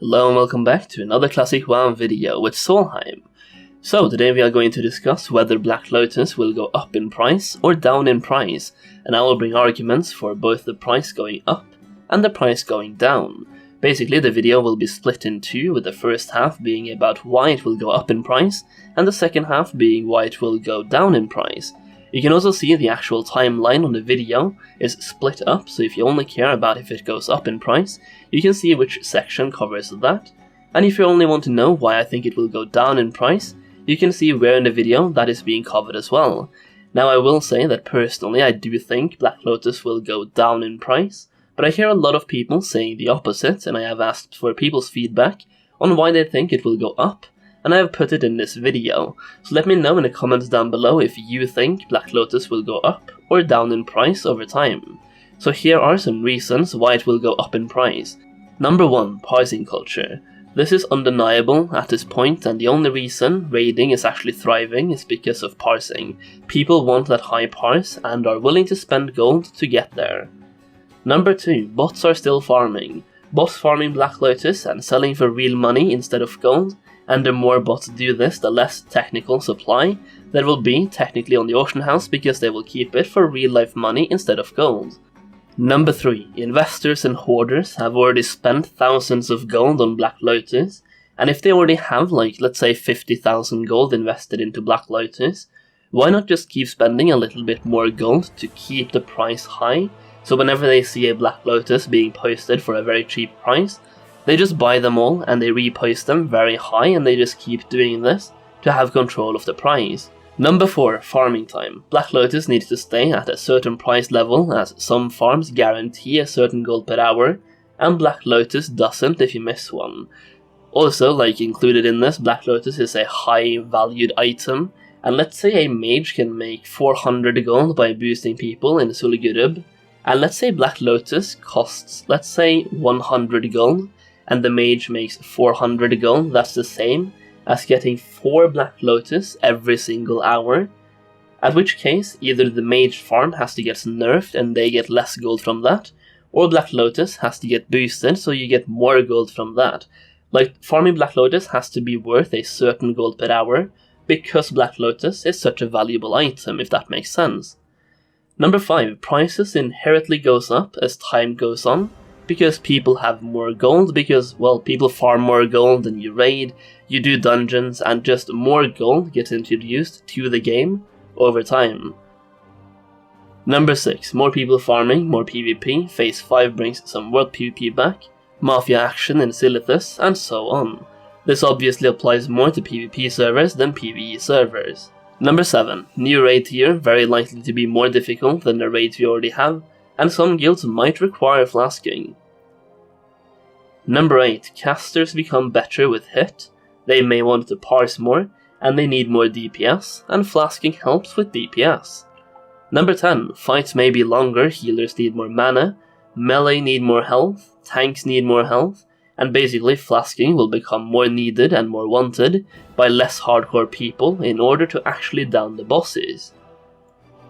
Hello and welcome back to another classic WoW video with Solheim. So today we are going to discuss whether Black Lotus will go up in price or down in price, and I will bring arguments for both the price going up and the price going down. Basically the video will be split in two, with the first half being about why it will go up in price and the second half being why it will go down in price. You can also see the actual timeline on the video is split up, so if you only care about if it goes up in price, you can see which section covers that. And if you only want to know why I think it will go down in price, you can see where in the video that is being covered as well. Now I will say that personally I do think Black Lotus will go down in price, but I hear a lot of people saying the opposite, and I have asked for people's feedback on why they think it will go up, and I have put it in this video, so let me know in the comments down below if you think Black Lotus will go up or down in price over time. So here are some reasons why it will go up in price. Number 1. Parsing culture. This is undeniable at this point, and the only reason raiding is actually thriving is because of parsing. People want that high parse and are willing to spend gold to get there. Number 2. Bots are still farming. Bots farming Black Lotus and selling for real money instead of gold, and the more bots do this, the less technical supply there will be technically on the auction house, because they will keep it for real life money instead of gold. Number 3. Investors and hoarders have already spent thousands of gold on Black Lotus, and if they already have let's say 50,000 gold invested into Black Lotus, why not just keep spending a little bit more gold to keep the price high, so whenever they see a Black Lotus being posted for a very cheap price, they just buy them all and they repost them very high, and they just keep doing this to have control of the price. Number 4. Farming time. Black Lotus needs to stay at a certain price level, as some farms guarantee a certain gold per hour, and Black Lotus doesn't if you miss one. Also, included in this, Black Lotus is a high valued item, and let's say a mage can make 400 gold by boosting people in Solheim, and let's say Black Lotus costs, let's say 100 gold, and the mage makes 400 gold. That's the same as getting 4 Black Lotus every single hour, at which case either the mage farm has to get nerfed and they get less gold from that, or Black Lotus has to get boosted so you get more gold from that. Farming Black Lotus has to be worth a certain gold per hour, because Black Lotus is such a valuable item, if that makes sense. Number 5. Prices inherently goes up as time goes on, because people have more gold, because, people farm more gold and you raid, you do dungeons, and just more gold gets introduced to the game over time. Number 6. More people farming, more PvP, Phase 5 brings some world PvP back, Mafia action in Silithus, and so on. This obviously applies more to PvP servers than PvE servers. Number 7. New raid tier, very likely to be more difficult than the raids we already have, and some guilds might require flasking. Number 8. Casters become better with hit, they may want to parse more, and they need more DPS, and flasking helps with DPS. Number 10. Fights may be longer, healers need more mana, melee need more health, tanks need more health, and basically flasking will become more needed and more wanted by less hardcore people in order to actually down the bosses.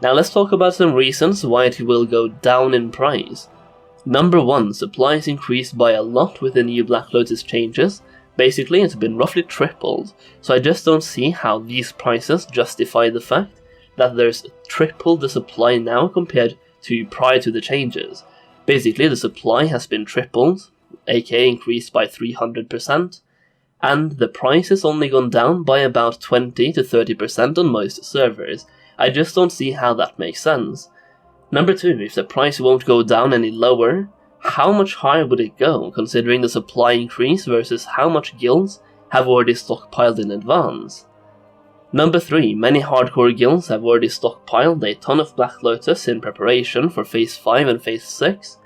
Now let's talk about some reasons why it will go down in price. Number 1. Supplies increased by a lot with the new Black Lotus changes. Basically it's been roughly tripled, so I just don't see how these prices justify the fact that there's triple the supply now compared to prior to the changes. Basically the supply has been tripled, aka increased by 300%, and the price has only gone down by about 20 to 30% on most servers. I just don't see how that makes sense. Number 2, if the price won't go down any lower, how much higher would it go, considering the supply increase versus how much guilds have already stockpiled in advance? Number 3, many hardcore guilds have already stockpiled a ton of Black Lotus in preparation for Phase 5 and Phase 6,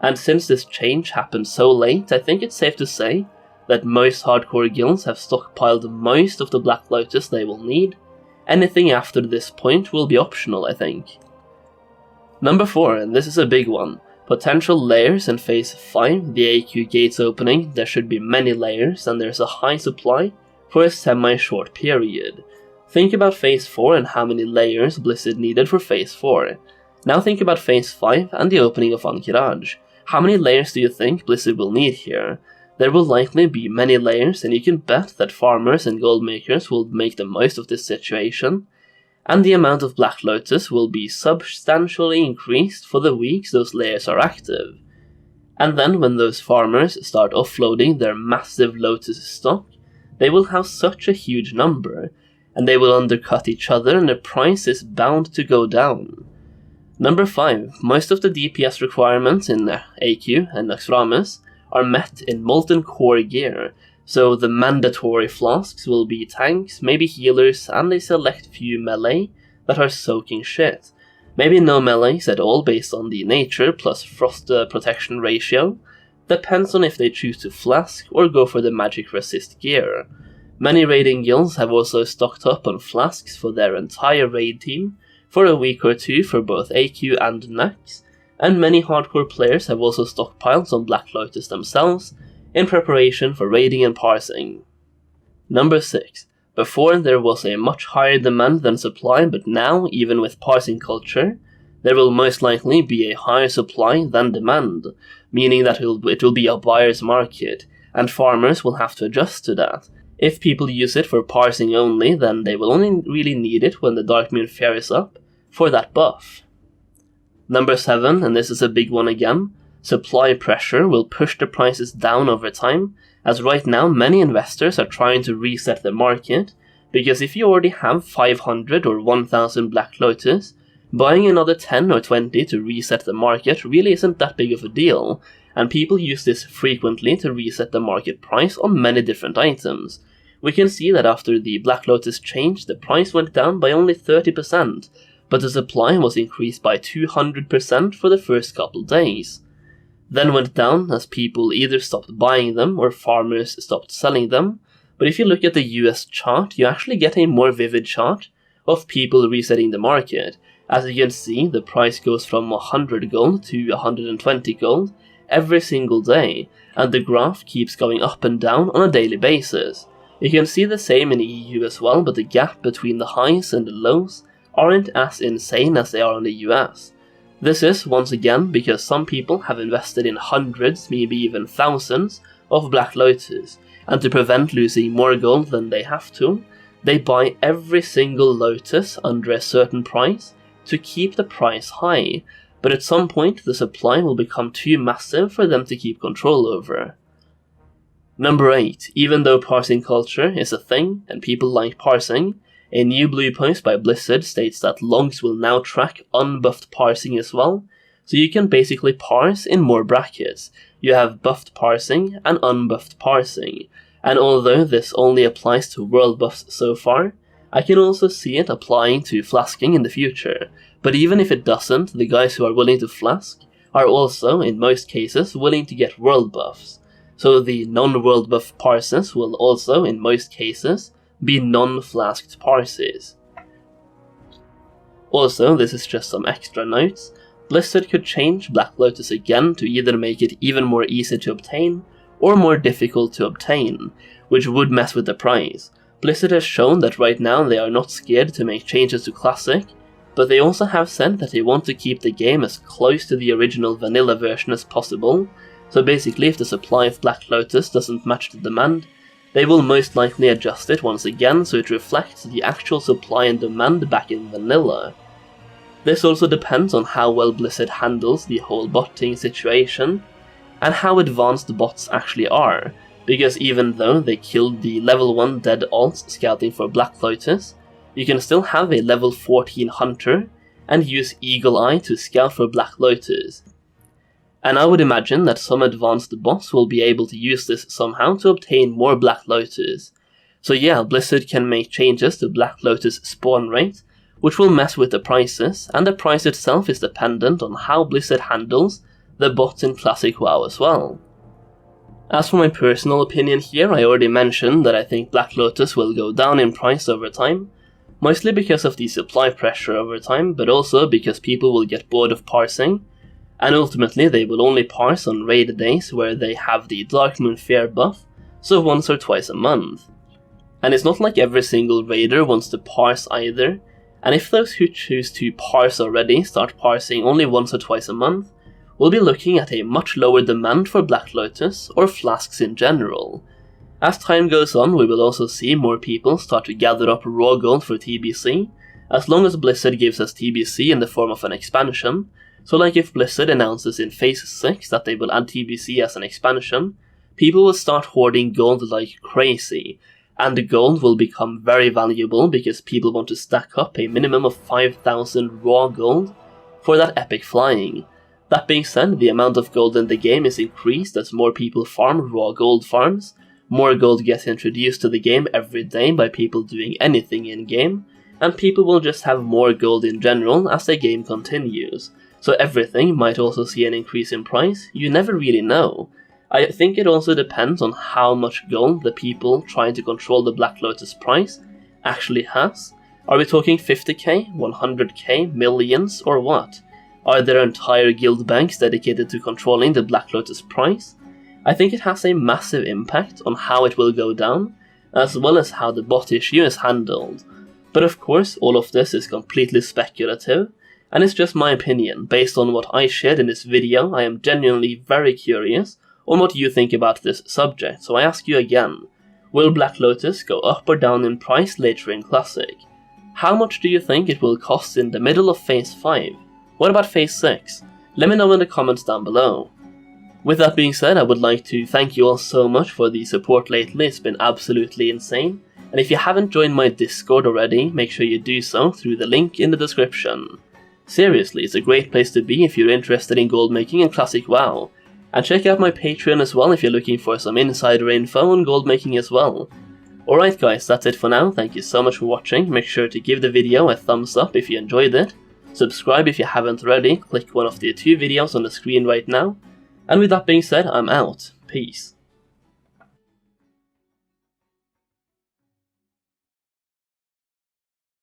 and since this change happened so late, I think it's safe to say that most hardcore guilds have stockpiled most of the Black Lotus they will need. Anything after this point will be optional, I think. Number 4, and this is a big one, potential layers in Phase 5, the AQ gates opening. There should be many layers, and there's a high supply for a semi-short period. Think about Phase 4 and how many layers Blizzard needed for Phase 4. Now think about Phase 5 and the opening of Ankiraj. How many layers do you think Blizzard will need here? There will likely be many layers, and you can bet that farmers and gold makers will make the most of this situation, and the amount of Black Lotus will be substantially increased for the weeks those layers are active. And then when those farmers start offloading their massive Lotus stock, they will have such a huge number, and they will undercut each other, and the price is bound to go down. Number 5. Most of the DPS requirements in AQ and Naxxramas are met in Molten Core gear, so the mandatory flasks will be tanks, maybe healers, and a select few melee that are soaking shit. Maybe no melees at all based on the nature plus frost protection ratio. Depends on if they choose to flask or go for the magic resist gear. Many raiding guilds have also stocked up on flasks for their entire raid team for a week or two for both AQ and Nax, and many hardcore players have also stockpiled on Black Lotus themselves in preparation for raiding and parsing. Number 6. Before there was a much higher demand than supply, but now, even with parsing culture, there will most likely be a higher supply than demand, meaning that it will be a buyer's market, and farmers will have to adjust to that. If people use it for parsing only, then they will only really need it when the Darkmoon Fair is up for that buff. Number 7, and this is a big one again, supply pressure will push the prices down over time, as right now many investors are trying to reset the market, because if you already have 500 or 1000 Black Lotus, buying another 10 or 20 to reset the market really isn't that big of a deal, and people use this frequently to reset the market price on many different items. We can see that after the Black Lotus change, the price went down by only 30%, but the supply was increased by 200% for the first couple days. Then went down as people either stopped buying them or farmers stopped selling them, but if you look at the US chart, you actually get a more vivid chart of people resetting the market. As you can see, the price goes from 100 gold to 120 gold every single day, and the graph keeps going up and down on a daily basis. You can see the same in the EU as well, but the gap between the highs and the lows aren't as insane as they are in the US. This is, once again, because some people have invested in hundreds, maybe even thousands, of Black Lotus, and to prevent losing more gold than they have to, they buy every single Lotus under a certain price to keep the price high, but at some point the supply will become too massive for them to keep control over. Number 8. Even though parsing culture is a thing, and people like parsing, a new blue post by Blizzard states that logs will now track unbuffed parsing as well, so you can basically parse in more brackets. You have buffed parsing and unbuffed parsing, and although this only applies to world buffs so far, I can also see it applying to flasking in the future. But even if it doesn't, the guys who are willing to flask are also, in most cases, willing to get world buffs. So the non-world buff parses will also, in most cases, be non-flasked parses. Also, this is just some extra notes, Blizzard could change Black Lotus again to either make it even more easy to obtain, or more difficult to obtain, which would mess with the price. Blizzard has shown that right now they are not scared to make changes to Classic, but they also have said that they want to keep the game as close to the original vanilla version as possible, so basically if the supply of Black Lotus doesn't match the demand, they will most likely adjust it once again so it reflects the actual supply and demand back in vanilla. This also depends on how well Blizzard handles the whole botting situation, and how advanced the bots actually are, because even though they killed the level 1 dead alts scouting for Black Lotus, you can still have a level 14 hunter and use Eagle Eye to scout for Black Lotus. And I would imagine that some advanced bots will be able to use this somehow to obtain more Black Lotus. So yeah, Blizzard can make changes to Black Lotus spawn rate, which will mess with the prices, and the price itself is dependent on how Blizzard handles the bots in Classic WoW as well. As for my personal opinion here, I already mentioned that I think Black Lotus will go down in price over time, mostly because of the supply pressure over time, but also because people will get bored of parsing, and ultimately they will only parse on raid days where they have the Darkmoon Fair buff, so once or twice a month. And it's not like every single raider wants to parse either, and if those who choose to parse already start parsing only once or twice a month, we'll be looking at a much lower demand for Black Lotus or flasks in general. As time goes on, we will also see more people start to gather up raw gold for TBC, as long as Blizzard gives us TBC in the form of an expansion. So like if Blizzard announces in Phase 6 that they will add TBC as an expansion, people will start hoarding gold like crazy, and the gold will become very valuable because people want to stack up a minimum of 5,000 raw gold for that epic flying. That being said, the amount of gold in the game is increased as more people farm raw gold farms, more gold gets introduced to the game every day by people doing anything in game, and people will just have more gold in general as the game continues. So everything might also see an increase in price, you never really know. I think it also depends on how much gold the people trying to control the Black Lotus price actually has. Are we talking 50k, 100k, millions, or what? Are there entire guild banks dedicated to controlling the Black Lotus price? I think it has a massive impact on how it will go down, as well as how the bot issue is handled. But of course, all of this is completely speculative, and it's just my opinion. Based on what I shared in this video, I am genuinely very curious on what you think about this subject, so I ask you again, will Black Lotus go up or down in price later in Classic? How much do you think it will cost in the middle of Phase 5? What about Phase 6? Let me know in the comments down below. With that being said, I would like to thank you all so much for the support lately, it's been absolutely insane, and if you haven't joined my Discord already, make sure you do so through the link in the description. Seriously, it's a great place to be if you're interested in gold making and Classic WoW. And check out my Patreon as well if you're looking for some insider info on gold making as well. Alright guys, that's it for now, thank you so much for watching, make sure to give the video a thumbs up if you enjoyed it, subscribe if you haven't already, click one of the 2 videos on the screen right now, and with that being said, I'm out, peace.